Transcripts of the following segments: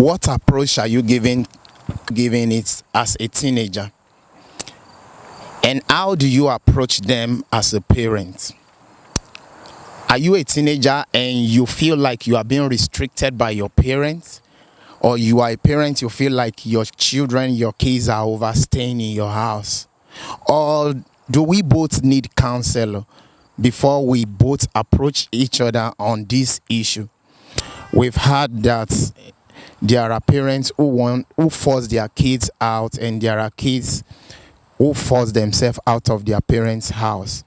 What approach are you giving it as a teenager? And how do you approach them as a parent? Are you a teenager and you feel like you are being restricted by your parents? Or you are a parent, you feel like your children, your kids are overstaying in your house? Or do we both need counsel before we both approach each other on this issue? We've heard that there are parents who force their kids out, and there are kids who force themselves out of their parents' house.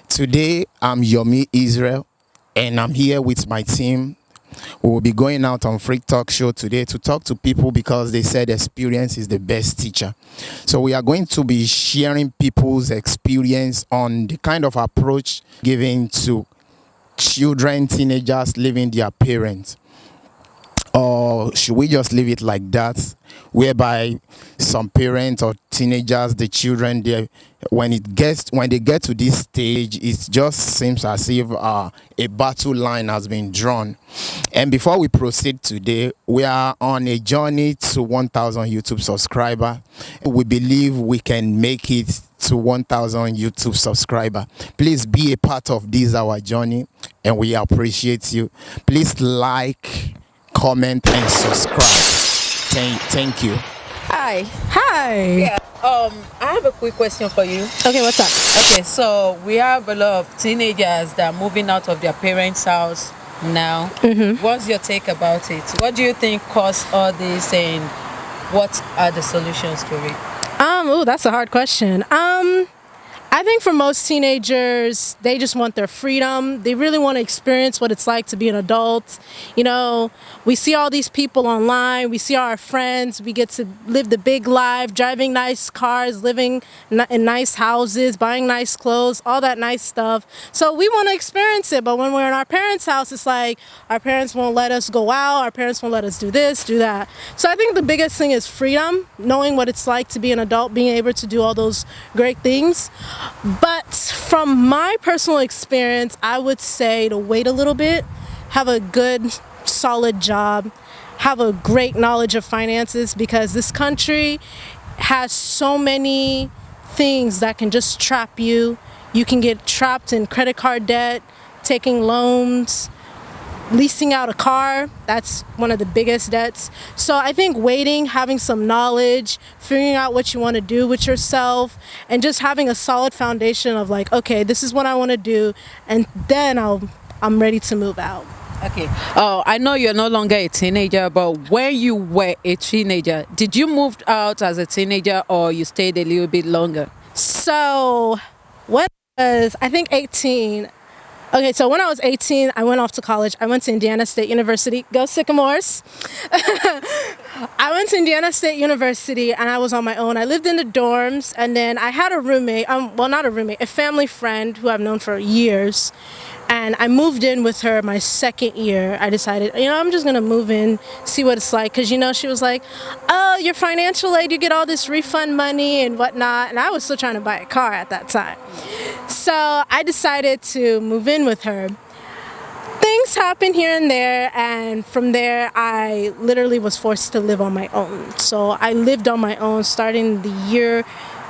Today, I'm Yomiisrael, and I'm here with my team. We will be going out on Free Talk Show today to talk to people because they said experience is the best teacher. So we are going to be sharing people's experience on the kind of approach given to children, teenagers leaving their parents. Or should we just leave it like that, whereby some parents or teenagers, the children, when they get to this stage, it just seems as if a battle line has been drawn. And before we proceed today, we are on a journey to 1,000 YouTube subscribers. We believe we can make it to 1,000 YouTube subscribers. Please be a part of this our journey, and we appreciate you. Please like, comment, and subscribe. Thank you. Hi. Yeah. I have a quick question for you. Okay, what's up? Okay, so we have a lot of teenagers that are moving out of their parents' house now. What's your take about it? What do you think caused all this, and what are the solutions to it? That's a hard question. I think for most teenagers, they just want their freedom. They really want to experience what it's like to be an adult. You know, we see all these people online. We see our friends. We get to live the big life, driving nice cars, living in nice houses, buying nice clothes, all that nice stuff. So we want to experience it. But when we're in our parents' house, it's like our parents won't let us go out. Our parents won't let us do this, do that. So I think the biggest thing is freedom, knowing what it's like to be an adult, being able to do all those great things. But from my personal experience, I would say to wait a little bit, have a good, solid job, have a great knowledge of finances, because this country has so many things that can just trap you. You can get trapped in credit card debt, taking loans, leasing out a car. That's one of the biggest debts. So I think waiting, having some knowledge, figuring out what you want to do with yourself, and just having a solid foundation of like, okay, this is what I want to do, and then I'm ready to move out. Okay. Oh, I know you're no longer a teenager, but when you were a teenager, did you move out as a teenager, or you stayed a little bit longer? So when I was, I think 18. Okay, so when I was 18, I went off to college. I went to Indiana State University. Go Sycamores. I went to Indiana State University, and I was on my own. I lived in the dorms, and then I had a roommate, well, not a roommate, a family friend who I've known for years. And I moved in with her my second year. I decided, I'm just going to move in, see what it's like. Because, she was like, oh, your financial aid, you get all this refund money and whatnot. And I was still trying to buy a car at that time. So I decided to move in with her. Things happened here and there. And from there, I literally was forced to live on my own. So I lived on my own starting the year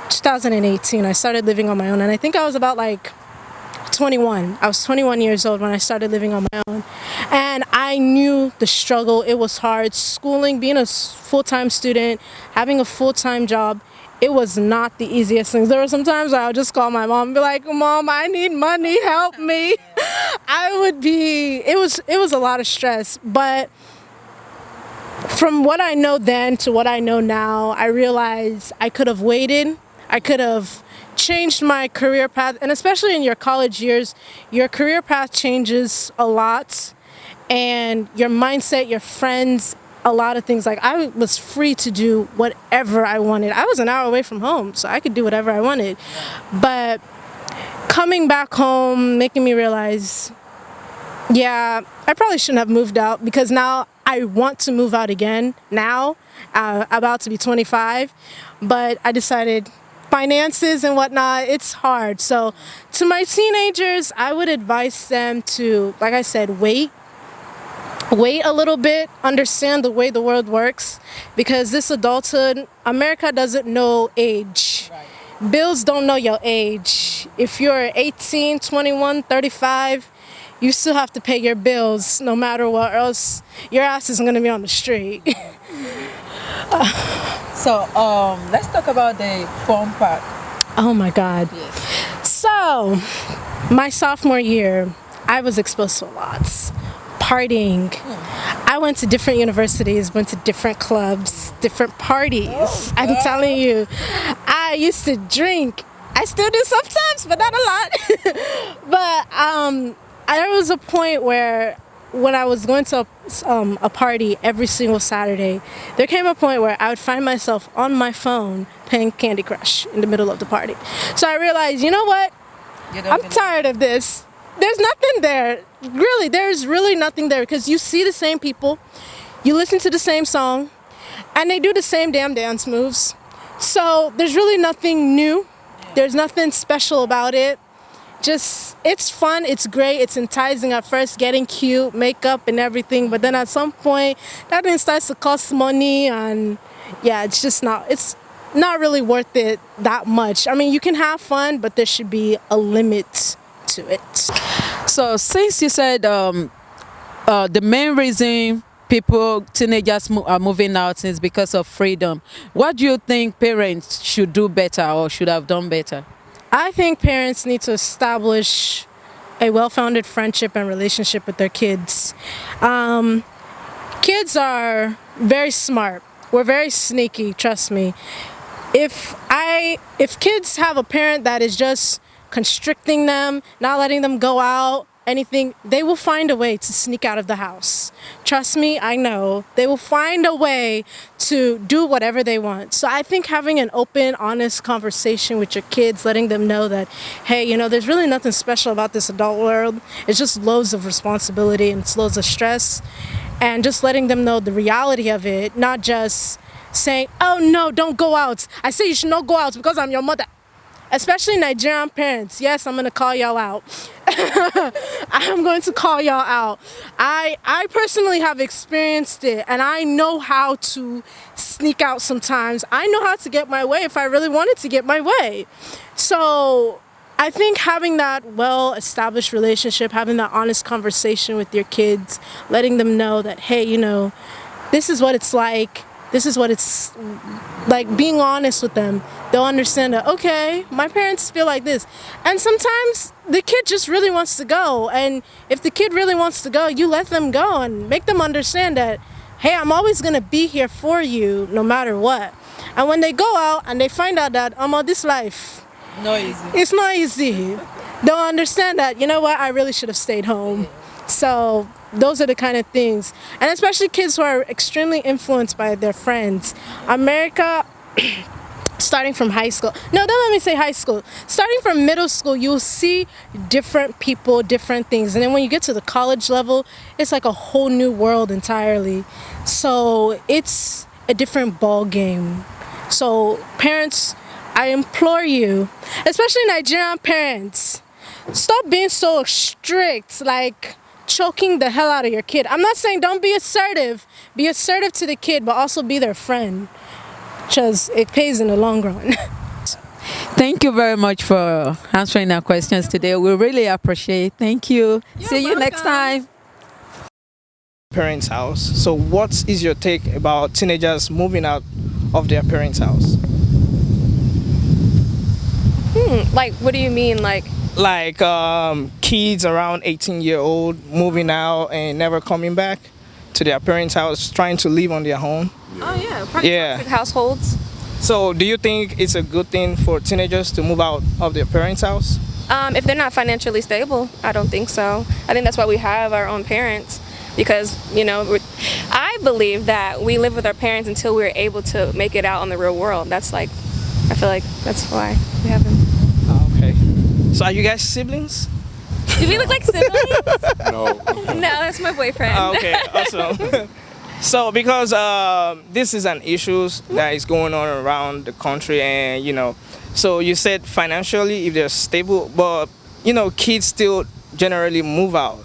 2018. I started living on my own. And I think I was about 21. I was 21 years old when I started living on my own. And I knew the struggle. It was hard. Schooling, being a full-time student, having a full-time job, it was not the easiest thing. There were some times where I would just call my mom and be like, Mom, I need money, help me. It was a lot of stress. But from what I know then to what I know now, I realized I could have waited. I could have changed my career path, and especially in your college years, your career path changes a lot, and your mindset, your friends, a lot of things. Like, I was free to do whatever I wanted. I was an hour away from home, so I could do whatever I wanted. But coming back home, making me realize, yeah, I probably shouldn't have moved out, because now I want to move out again now, about to be 25, but I decided finances and whatnot, it's hard. So to my teenagers, I would advise them to, like I said, wait. wait a little bit, understand the way the world works, because this adulthood, America doesn't know age. Bills don't know your age. If you're 18, 21, 35, you still have to pay your bills no matter what, or else your ass isn't gonna be on the street. So let's talk about the fun part. Oh my God. Yes. So, my sophomore year, I was exposed to lots. Partying. I went to different universities, went to different clubs, different parties. I'm telling you, I used to drink. I still do sometimes, but not a lot. But there was a point where when I was going to a party every single Saturday, there came a point where I would find myself on my phone playing Candy Crush in the middle of the party. So I realized, you know what? I'm tired of this. There's nothing there. Really, there's really nothing there, because you see the same people, you listen to the same song, and they do the same damn dance moves. So there's really nothing new. There's nothing special about it. Just, it's fun, it's great, it's enticing at first, getting cute, makeup and everything, but then at some point, that thing starts to cost money, and yeah, it's not really worth it that much. I mean, you can have fun, but there should be a limit to it. So since you said the main reason teenagers are moving out is because of freedom, what do you think parents should do better or should have done better? I think parents need to establish a well-founded friendship and relationship with their kids. Kids are very smart. We're very sneaky, trust me. If kids have a parent that is just constricting them, not letting them go out, anything, they will find a way to sneak out of the house. Trust me, I know. They will find a way to do whatever they want. So I think having an open, honest conversation with your kids, letting them know that, hey, you know, there's really nothing special about this adult world. It's just loads of responsibility and it's loads of stress. And just letting them know the reality of it, not just saying, oh no, don't go out. I say you should not go out because I'm your mother. Especially Nigerian parents. Yes, I'm going to call y'all out. I'm going to call y'all out. I personally have experienced it, and I know how to sneak out sometimes. I know how to get my way if I really wanted to get my way. So I think having that well-established relationship, having that honest conversation with your kids, letting them know that, hey, you know, this is what it's like. This is what it's like, being honest with them. They'll understand that, okay, my parents feel like this. And sometimes the kid just really wants to go. And if the kid really wants to go, you let them go and make them understand that, hey, I'm always going to be here for you no matter what. And when they go out and they find out that I'm on this life, it's not easy. They'll understand that, you know what, I really should have stayed home. So those are the kind of things. And especially kids who are extremely influenced by their friends. America, starting from high school. No, don't let me say high school. Starting from middle school, you'll see different people, different things. And then when you get to the college level, it's like a whole new world entirely. So it's a different ball game. So parents, I implore you, especially Nigerian parents, stop being so strict, like choking the hell out of your kid. I'm not saying don't be assertive. Be assertive to the kid, but also be their friend, because it pays in the long run. Thank you very much for answering our questions today. We really appreciate it. Thank you. See you next time. Parents' house. So what is your take about teenagers moving out of their parents' house? Like, what do you mean? Like kids around 18-year-old moving out and never coming back to their parents' house, trying to live on their own. Oh yeah, probably toxic households. So do you think it's a good thing for teenagers to move out of their parents' house? If they're not financially stable, I don't think so. I think that's why we have our own parents, because, you know, I believe that we live with our parents until we're able to make it out on the real world. That's like, I feel like that's why we have them. Okay. So are you guys siblings? Do we look like siblings? No. No, that's my boyfriend. Okay, awesome. So because this is an issue that is going on around the country, and you know, so you said financially if they're stable, but you know, kids still generally move out.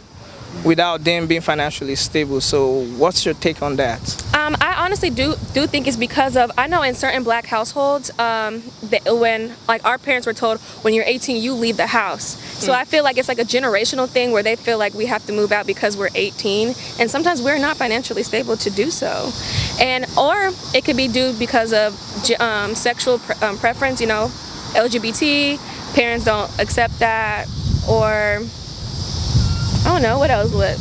without them being financially stable. So what's your take on that? I honestly do think it's because of, I know in certain black households, when like our parents were told, when you're 18 you leave the house. So I feel like it's like a generational thing where they feel like we have to move out because we're 18, and sometimes we're not financially stable to do so. And or it could be due because of sexual preference, you know, LGBT, parents don't accept that, or I don't know what else. What?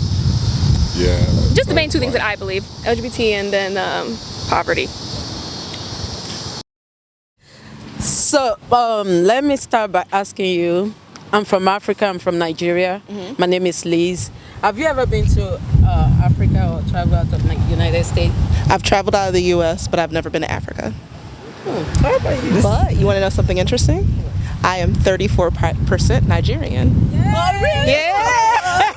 Yeah. Just the main two things that I believe: LGBT and then poverty. So let me start by asking you. I'm from Africa. I'm from Nigeria. My name is Liz. Have you ever been to Africa or traveled out of the United States? I've traveled out of the U.S., but I've never been to Africa. How about you? But you want to know something interesting? I am 34% Nigerian. Oh, really? Yeah.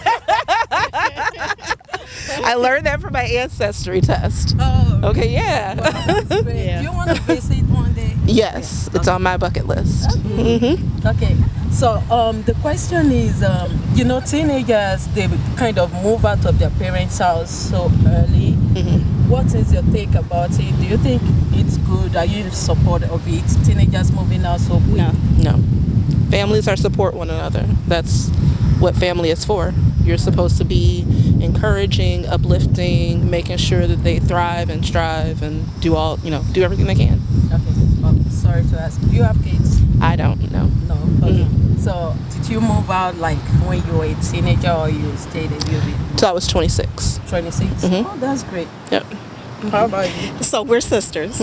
I learned that from my ancestry test. Oh, Okay, yeah. well, that's great. Yeah. Do you want to visit one day? Yes, it's on my bucket list. Okay. So the question is, you know, teenagers, they kind of move out of their parents' house so early. What is your take about it? Do you think it's good? Are you in support of it? Teenagers moving out so quick? No. Families are support one another. That's what family is for. You're supposed to be encouraging, uplifting, making sure that they thrive and strive and do everything they can. Okay. Sorry to ask. Do you have kids? I don't know. No. Okay. So did you move out like when you were a teenager, or you stayed in UB? So I was 26. 26? Oh, that's great. Yep. How about you? So we're sisters.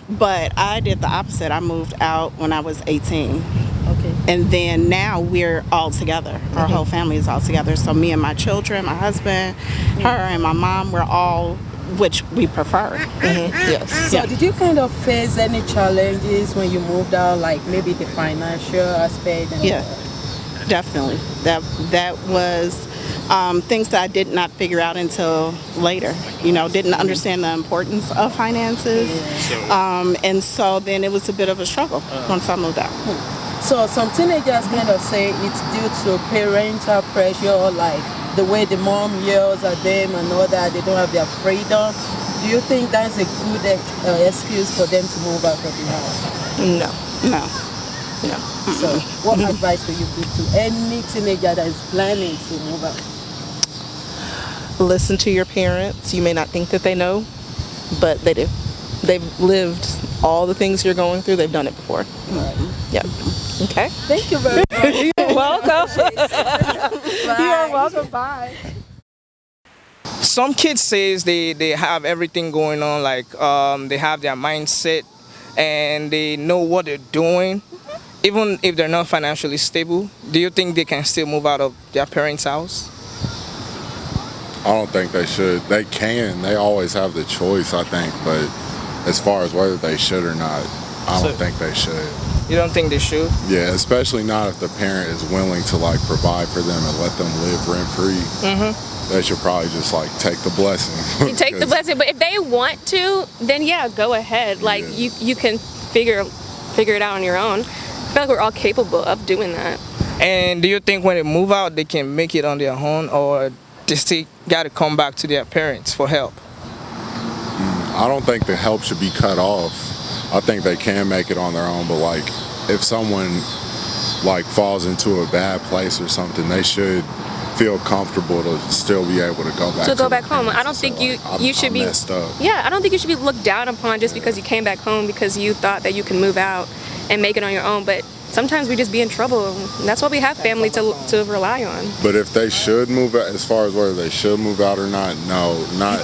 But I did the opposite. I moved out when I was 18. Okay. And then now we're all together. Our whole family is all together. So me and my children, my husband, her and my mom, we're all, which we prefer. Yes. So did you kind of face any challenges when you moved out, like maybe the financial aspect? And Yeah, definitely. That was things that I did not figure out until later. You know, didn't understand the importance of finances. And so then it was a bit of a struggle once I moved out. So some teenagers kind of say it's due to parental pressure, like the way the mom yells at them and all that, they don't have their freedom. Do you think that's a good excuse for them to move out of the house? No. So what advice would you give to any teenager that is planning to move out? Listen to your parents. You may not think that they know, but they do. They've lived all the things you're going through. They've done it before. Yep. Okay. Thank you very much. You're welcome. You're welcome. Bye. Some kids says they have everything going on, like they have their mindset and they know what they're doing, even if they're not financially stable. Do you think they can still move out of their parents' house? I don't think they should. They can. They always have the choice, I think. But as far as whether they should or not, I don't think they should. You don't think they should? Yeah, especially not if the parent is willing to like provide for them and let them live rent free. They should probably just like take the blessing. You take the blessing, but if they want to, then yeah, go ahead. Like you can figure it out on your own. I feel like we're all capable of doing that. And do you think when they move out, they can make it on their own, or they still got to come back to their parents for help? I don't think the help should be cut off. I think they can make it on their own, but like if someone like falls into a bad place or something, they should feel comfortable to still be able to go back to go back home. I don't think you should be messed up. Yeah, I don't think you should be looked down upon just because you came back home because you thought that you can move out and make it on your own. But sometimes we just be in trouble, and that's why we have family to rely on. But if they should move out, as far as whether they should move out or not, no, not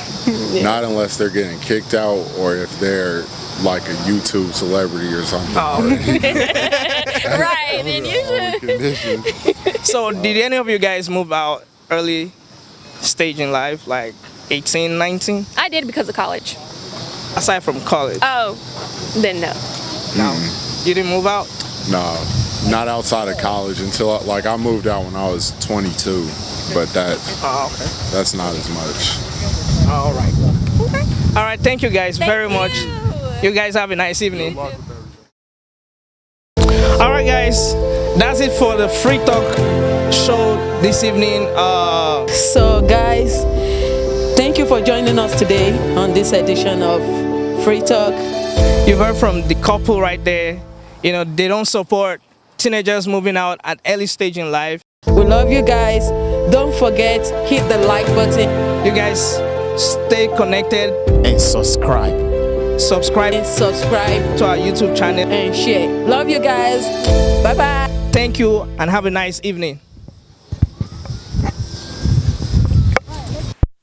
not unless they're getting kicked out or if they're like a YouTube celebrity or something. Right, then you should. So did any of you guys move out early stage in life, like 18, 19? I did because of college. Aside from college? Oh, then no. No. You didn't move out? No, not outside of college until like I moved out when I was 22, but that's not as much. All right. All right, thank you guys very much. You guys have a nice evening. All right, guys, that's it for the Free Talk show this evening. So guys, thank you for joining us today on this edition of Free Talk. You've heard from the couple right there. You know, they don't support teenagers moving out at early stage in life. We love you guys. Don't forget, hit the like button. You guys stay connected and subscribe. Subscribe to our YouTube channel and share. Love you guys. Bye bye. Thank you and have a nice evening.